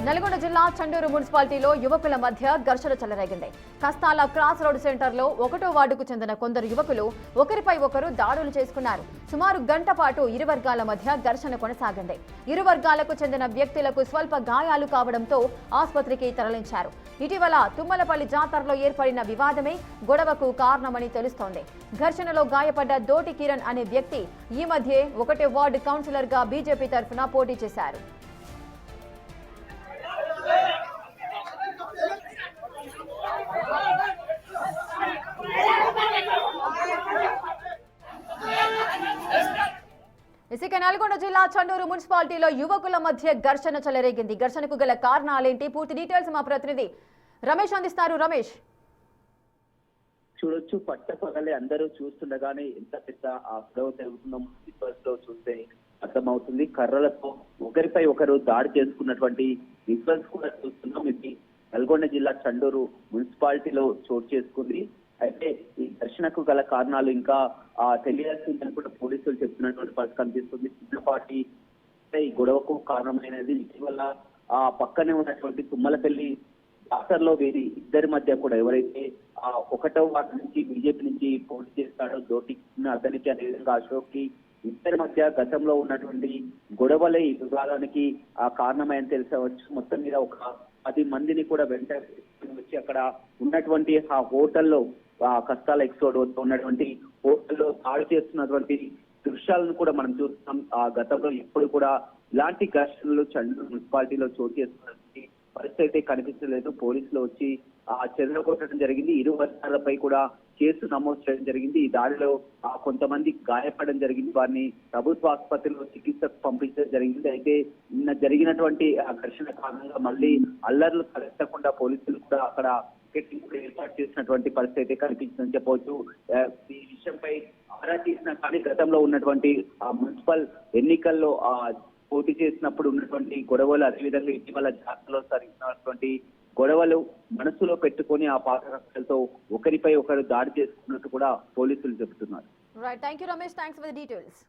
నల్గొండ జిల్లా చండూరు మున్సిపాలిటీలో యువకుల మధ్య ఘర్షణ చెలరేగింది. కస్తాల క్రాస్ రోడ్ సెంటర్లో 1వ వార్డుకు చెందిన కొందరు యువకులు ఒకరిపై ఒకరు దాడులు చేసుకున్నారు. సుమారు గంట పాటు ఇరు వర్గాల మధ్య ఘర్షణ కొనసాగింది. ఇరు వర్గాలకు చెందిన వ్యక్తులకు స్వల్ప గాయాలు కావడంతో ఆసుపత్రికి తరలించారు. ఇటీవల తుమ్మలపల్లి జాతరలో ఏర్పడిన వివాదమే గొడవకు కారణమని తెలుస్తోంది. ఘర్షణలో గాయపడ్డ దోటి కిరణ్ అనే వ్యక్తి ఈ మధ్యే 1వ వార్డు కౌన్సిలర్ గా బీజేపీ తరఫున పోటీ చేశారు. ఇక నల్గొండ జిల్లా చండూరు మున్సిపాలిటీలో యువకుల మధ్య ఘర్షణ చెలరేగింది. ఘర్షణకు గల కారణాలేంటి, పూర్తి డీటెయిల్స్ మా ప్రతినిధి రమేష్ అందిస్తారు. రమేష్, చూడొచ్చు, పట్టపగలే అందరూ చూస్తుండగానే ఎంత పెద్ద ఆ గొడవ జరుగుతుందో విజువల్స్ లో చూస్తే అర్థమవుతుంది. కర్రలతో ఒకరిపై ఒకరు దాడి చేసుకున్నటువంటి విజువల్స్ కూడా చూస్తున్నాం. ఇది నల్గొండ జిల్లా చండూరు మున్సిపాలిటీలో చోటు చేసుకుంది. అయితే ఈ ఘర్షణకు గల కారణాలు ఇంకా తెలియాల్సిందని కూడా పోలీసులు చెప్తున్నటువంటి పరిస్థితి కనిపిస్తుంది. చిన్నపాటి ఈ గొడవకు కారణమైనది ఇటీవల ఆ పక్కనే ఉన్నటువంటి తుమ్మలపల్లి జాతరలో వీరి ఇద్దరి మధ్య కూడా ఎవరైతే 1వ వార్డు నుంచి బీజేపీ నుంచి పోటీ చేస్తాడో దోటి అతనికి అదేవిధంగా అశోక్ కి ఇద్దరి మధ్య గతంలో ఉన్నటువంటి గొడవలే ఈ వివాదానికి కారణమైనని తెలిసవచ్చు. మొత్తం మీద ఒక 10 మందిని కూడా వెంట వచ్చి అక్కడ ఉన్నటువంటి ఆ హోటల్లో కష్టాల ఎక్స్పోర్ట్ ఉన్నటువంటి హోటల్లో దాడి చేస్తున్నటువంటి దృశ్యాలను కూడా మనం చూస్తున్నాం. గతంలో ఎప్పుడు కూడా ఇలాంటి ఘర్షణలు చండూరు మున్సిపాలిటీలో చోటు చేసుకున్నటువంటి పరిస్థితి అయితే కనిపించలేదు. పోలీసులు వచ్చి చర్యలు కొట్టడం జరిగింది. ఇరు వర్గాలపై కూడా కేసు నమోదు చేయడం జరిగింది. ఈ దాడిలో కొంతమంది గాయపడడం జరిగింది. వారిని ప్రభుత్వ ఆసుపత్రిలో చికిత్సకు పంపించడం జరిగింది. అయితే నిన్న జరిగినటువంటి ఘర్షణ కారణంగా మళ్ళీ అల్లర్లు తలెత్తకుండా పోలీసులు కూడా అక్కడ కూడా ఏర్పాటు చేసినటువంటి పరిస్థితి అయితే కనిపించిందని చెప్పవచ్చు. ఈ విషయంపై ఆరా తీసిన కానీ గతంలో ఉన్నటువంటి మున్సిపల్ ఎన్నికల్లో పోటీ చేసినప్పుడు ఉన్నటువంటి గొడవలు, అదేవిధంగా ఇటీవల జాతరలో జరిగినటువంటి గొడవలు మనసులో పెట్టుకొని ఆ పాత కక్షలతో ఒకరిపై ఒకరు దాడి చేసుకున్నట్టు కూడా పోలీసులు చెబుతున్నారు. Right, thank you Ramesh, thanks for the details.